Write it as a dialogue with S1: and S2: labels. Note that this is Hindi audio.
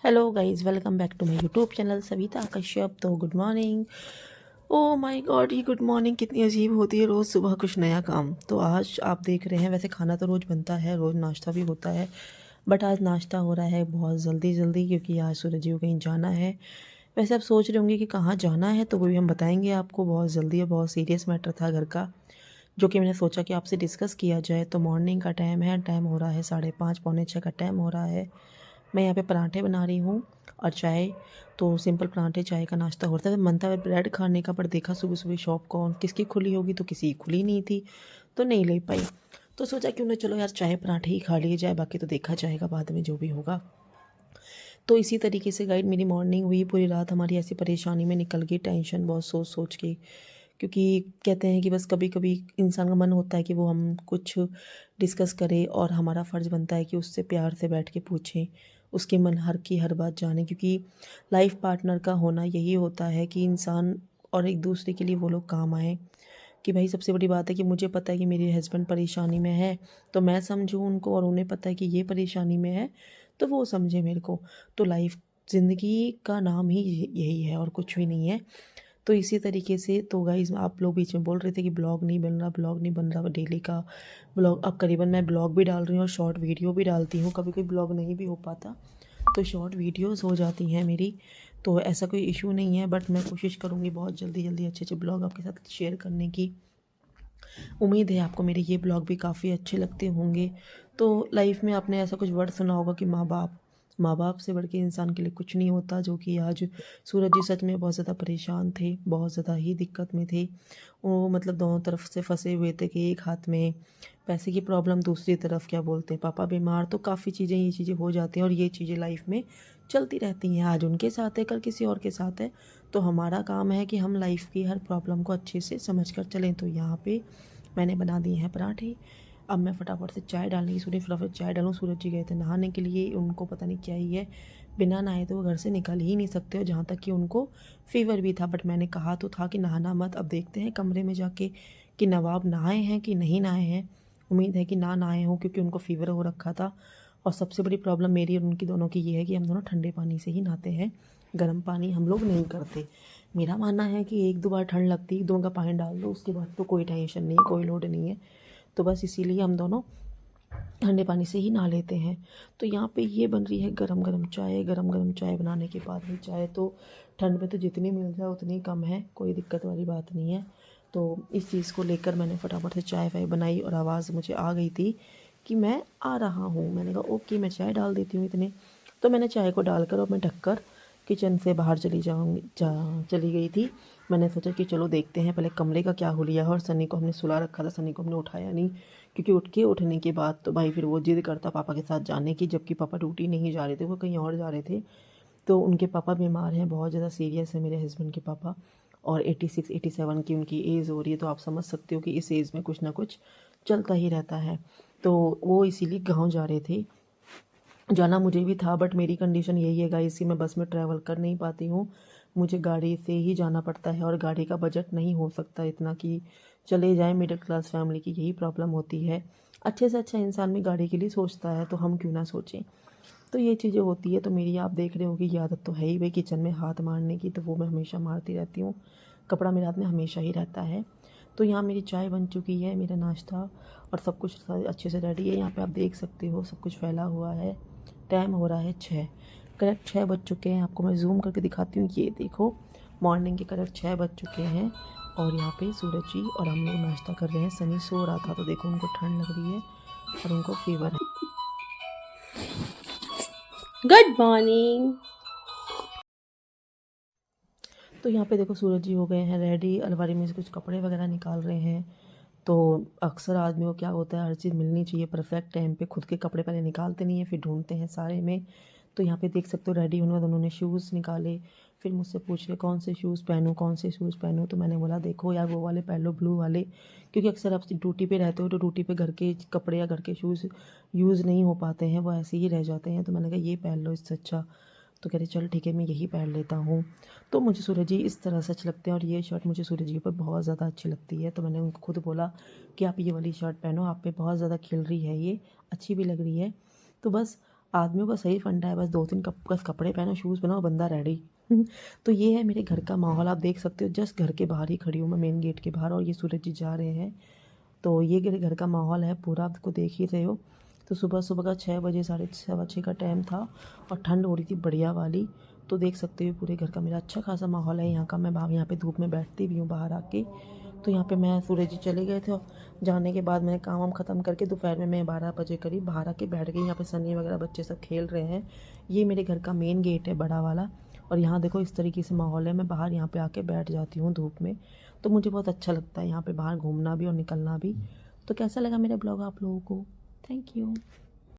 S1: Hello guys, welcome back to my YouTube channel Savita Kashyap. तो good morning. Oh my god, ये गुड मॉर्निंग कितनी अजीब होती है। रोज़ सुबह कुछ नया काम। तो आज आप देख रहे हैं, वैसे खाना तो रोज़ बनता है, रोज़ नाश्ता भी होता है, बट आज नाश्ता हो रहा है बहुत जल्दी जल्दी क्योंकि आज सूरज जी को कहीं जाना है। वैसे आप सोच रहे होंगे कि कहाँ जाना है, तो वो भी हम बताएंगे आपको बहुत जल्दी है। बहुत सीरियस मैटर था घर का, जो कि मैंने सोचा कि आपसे डिस्कस किया जाए। तो मॉर्निंग का टाइम है, टाइम हो रहा है 5:30 पौने 6 का टाइम हो रहा है। मैं यहाँ पे पराठे बना रही हूँ और चाय। तो सिंपल पराठे चाय का नाश्ता होता है। मन था ब्रेड खाने का, पर देखा सुबह सुबह शॉप कौन किसकी खुली होगी, तो किसी की खुली नहीं थी, तो नहीं ले पाई। तो सोचा क्यों ना चलो यार चाय पराठे ही खा लिए जाए, बाकी तो देखा जाएगा बाद में जो भी होगा। तो इसी तरीके से गाइड मेरी मॉर्निंग हुई। पूरी रात हमारी ऐसी परेशानी में निकल गई, टेंशन बहुत सोच सोच के। क्योंकि कहते हैं कि बस कभी कभी इंसान का मन होता है कि वो हम कुछ डिस्कस करे, और हमारा फ़र्ज़ बनता है कि उससे प्यार से बैठ के पूछें, उसके मन हर की हर बात जानें। क्योंकि लाइफ पार्टनर का होना यही होता है कि इंसान और एक दूसरे के लिए वो लोग काम आए। कि भाई सबसे बड़ी बात है कि मुझे पता है कि मेरे हस्बैंड परेशानी में है, तो मैं समझूँ उनको, और उन्हें पता है कि ये परेशानी में है, तो वो समझे मेरे को। तो लाइफ, ज़िंदगी का नाम ही यही है और कुछ भी नहीं है। तो इसी तरीके से तो गाइज़, आप लोग बीच में बोल रहे थे कि ब्लॉग नहीं बन रहा, ब्लॉग नहीं बन रहा, डेली का ब्लॉग। अब करीबन मैं ब्लॉग भी डाल रही हूँ और शॉर्ट वीडियो भी डालती हूँ। कभी कोई ब्लॉग नहीं भी हो पाता तो शॉर्ट वीडियोस हो जाती हैं मेरी। तो ऐसा कोई इशू नहीं है, बट मैं कोशिश करूँगी बहुत जल्दी जल्दी अच्छे अच्छे ब्लॉग आपके साथ शेयर करने की। उम्मीद है आपको मेरे ये ब्लॉग भी काफ़ी अच्छे लगते होंगे। तो लाइफ में आपने ऐसा कुछ वर्ड सुना होगा कि माँ बाप से बढ़ के इंसान के लिए कुछ नहीं होता। जो कि आज सूरज जी सच में बहुत ज़्यादा परेशान थे, बहुत ज़्यादा ही दिक्कत में थे। वो मतलब दोनों तरफ से फंसे हुए थे कि एक हाथ में पैसे की प्रॉब्लम, दूसरी तरफ क्या बोलते हैं पापा बीमार। तो काफ़ी चीज़ें, ये चीज़ें हो जाती हैं और ये चीज़ें लाइफ में चलती रहती हैं। आज उनके साथ है, कल किसी और के साथ है। तो हमारा काम है कि हम लाइफ की हर प्रॉब्लम को अच्छे से समझ कर चलें। तो यहाँ पे मैंने बना दिए हैं पराठे। अब मैं फटाफट से चाय डालने की सोची, फटाफट चाय डालूँ। सूरज जी गए थे नहाने के लिए, उनको पता नहीं क्या ही है, बिना नहाए तो वो घर से निकल ही नहीं सकते। और जहाँ तक कि उनको फ़ीवर भी था, बट मैंने कहा तो था कि नहाना मत। अब देखते हैं कमरे में जाके कि नवाब नहाए हैं कि नहीं नहाए हैं। उम्मीद है कि ना नहाए हों, क्योंकि उनको फ़ीवर हो रखा था। और सबसे बड़ी प्रॉब्लम मेरी और उनकी दोनों की ये है कि हम दोनों ठंडे पानी से ही नहाते हैं, गर्म पानी हम लोग नहीं करते। मेरा मानना है कि एक दो बार ठंड लगती है, 1-2 का पानी डाल दो, उसके बाद तो कोई टेंशन नहीं है, कोई लोड नहीं है। तो बस इसीलिए हम दोनों ठंडे पानी से ही नहा लेते हैं। तो यहाँ पे ये बन रही है गरम गरम चाय। गरम गरम चाय बनाने के बाद में, चाय तो ठंड में तो जितनी मिल जाए उतनी कम है, कोई दिक्कत वाली बात नहीं है। तो इस चीज़ को लेकर मैंने फटाफट से चाय वाय बनाई, और आवाज़ मुझे आ गई थी कि मैं आ रहा हूँ। मैंने कहा ओके, मैं चाय डाल देती हूँ इतने। तो मैंने चाय को डालकर और मैं ढककर किचन से बाहर चली गई थी। मैंने सोचा कि चलो देखते हैं पहले कमरे का क्या हुलिया है। और सनी को हमने सुला रखा था, सनी को हमने उठाया नहीं, क्योंकि उठने के बाद तो भाई फिर वो जिद करता पापा के साथ जाने की, जबकि पापा ड्यूटी नहीं जा रहे थे, वो कहीं और जा रहे थे। तो उनके पापा बीमार हैं, बहुत ज़्यादा सीरियस है मेरे हस्बैंड के पापा। और 86-87 की उनकी एज़ हो रही है। तो आप समझ सकते हो कि इस एज़ में कुछ ना कुछ चलता ही रहता है। तो वो इसीलिए गाँव जा रहे थे। जाना मुझे भी था, बट मेरी कंडीशन यही है गाइस कि मैं बस में ट्रैवल कर नहीं पाती हूँ, मुझे गाड़ी से ही जाना पड़ता है। और गाड़ी का बजट नहीं हो सकता इतना कि चले जाएं। मिडिल क्लास फैमिली की यही प्रॉब्लम होती है। अच्छे से अच्छा इंसान भी गाड़ी के लिए सोचता है, तो हम क्यों ना सोचें। तो ये चीज़ें होती है। तो मेरी आप देख रहे हो कि ये आदत तो है ही भाई किचन में हाथ मारने की, तो वो मैं हमेशा मारती रहती हूँ। कपड़ा मेरे हाथ में हमेशा ही रहता है। तो यहाँ मेरी चाय बन चुकी है, मेरा नाश्ता और सब कुछ अच्छे से रेडी है। यहाँ पे आप देख सकते हो सब कुछ फैला हुआ है। टाइम हो रहा है 6, करेक्ट 6 बज चुके हैं। आपको मैं ज़ूम करके दिखाती हूँ, ये देखो मॉर्निंग के करेक्ट 6 बज चुके हैं। और यहाँ पे सूरज जी और हम लोग नाश्ता कर रहे हैं। सनी सो रहा था, तो देखो उनको ठंड लग रही है और उनको फीवर है। Good morning. तो यहाँ पे देखो सूरज जी हो गए हैं रेडी, अलमारी में से कुछ कपड़े वगैरह निकाल रहे हैं। तो अक्सर आदमी को क्या होता है, हर चीज़ मिलनी चाहिए परफेक्ट टाइम पे, खुद के कपड़े पहले निकालते नहीं है, फिर ढूंढते हैं सारे में। तो यहाँ पे देख सकते हो रेडी होने के बाद उन्होंने शूज़ निकाले। फिर मुझसे पूछ रहे कौन से शूज़ पहनूँ, कौन से शूज़ पहनूँ। तो मैंने बोला देखो यार वो वाले पहन लो, ब्लू वाले, क्योंकि अक्सर आप ड्यूटी पे रहते हो तो ड्यूटी पे घर के कपड़े या घर के शूज़ यूज़ नहीं हो पाते हैं, वो ऐसे ही रह जाते हैं। तो मैंने कहा ये पहन लो इससे अच्छा। तो कह रहे चल ठीक है मैं यही पहन लेता हूँ। तो मुझे सूरज जी इस तरह से अच्छे लगते हैं, और ये शर्ट मुझे सूरज जी पर बहुत ज़्यादा अच्छी लगती है। तो मैंने उनको खुद बोला कि आप ये वाली शर्ट पहनो, आप पे बहुत ज़्यादा खिल रही है, ये अच्छी भी लग रही है। तो बस आदमियों का सही फंडा है, बस 2-3 बस कपड़े पहनो, शूज़ पहनो, बंदा रेडी। तो ये है मेरे घर का माहौल, आप देख सकते हो। जस्ट घर के बाहर ही खड़ी हूँ मैं, मेन गेट के बाहर, और ये सूरज जी जा रहे हैं। तो ये मेरे घर का माहौल है पूरा, आपको देख ही रहे हो। तो सुबह सुबह का 6 बजे, 6:30 का टाइम था, और ठंड हो रही थी बढ़िया वाली। तो देख सकते हो पूरे घर का मेरा अच्छा खासा माहौल है यहाँ का। मैं यहाँ पे धूप में बैठती भी हूँ बाहर आके। तो यहाँ पे मैं, सूरज जी चले गए थे, जाने के बाद मैंने काम वाम ख़त्म करके दोपहर में मैं 12 बजे करीब बाहर आके बैठ गई। यहाँ पे सनी वगैरह बच्चे सब खेल रहे हैं। ये मेरे घर का मेन गेट है, बड़ा वाला। और यहाँ देखो इस तरीके से माहौल है, मैं बाहर यहाँ पे आके बैठ जाती हूँ धूप में। तो मुझे बहुत अच्छा लगता है यहाँ पे बाहर घूमना भी और निकलना भी। तो कैसा लगा मेरा ब्लॉग आप लोगों को? Thank you.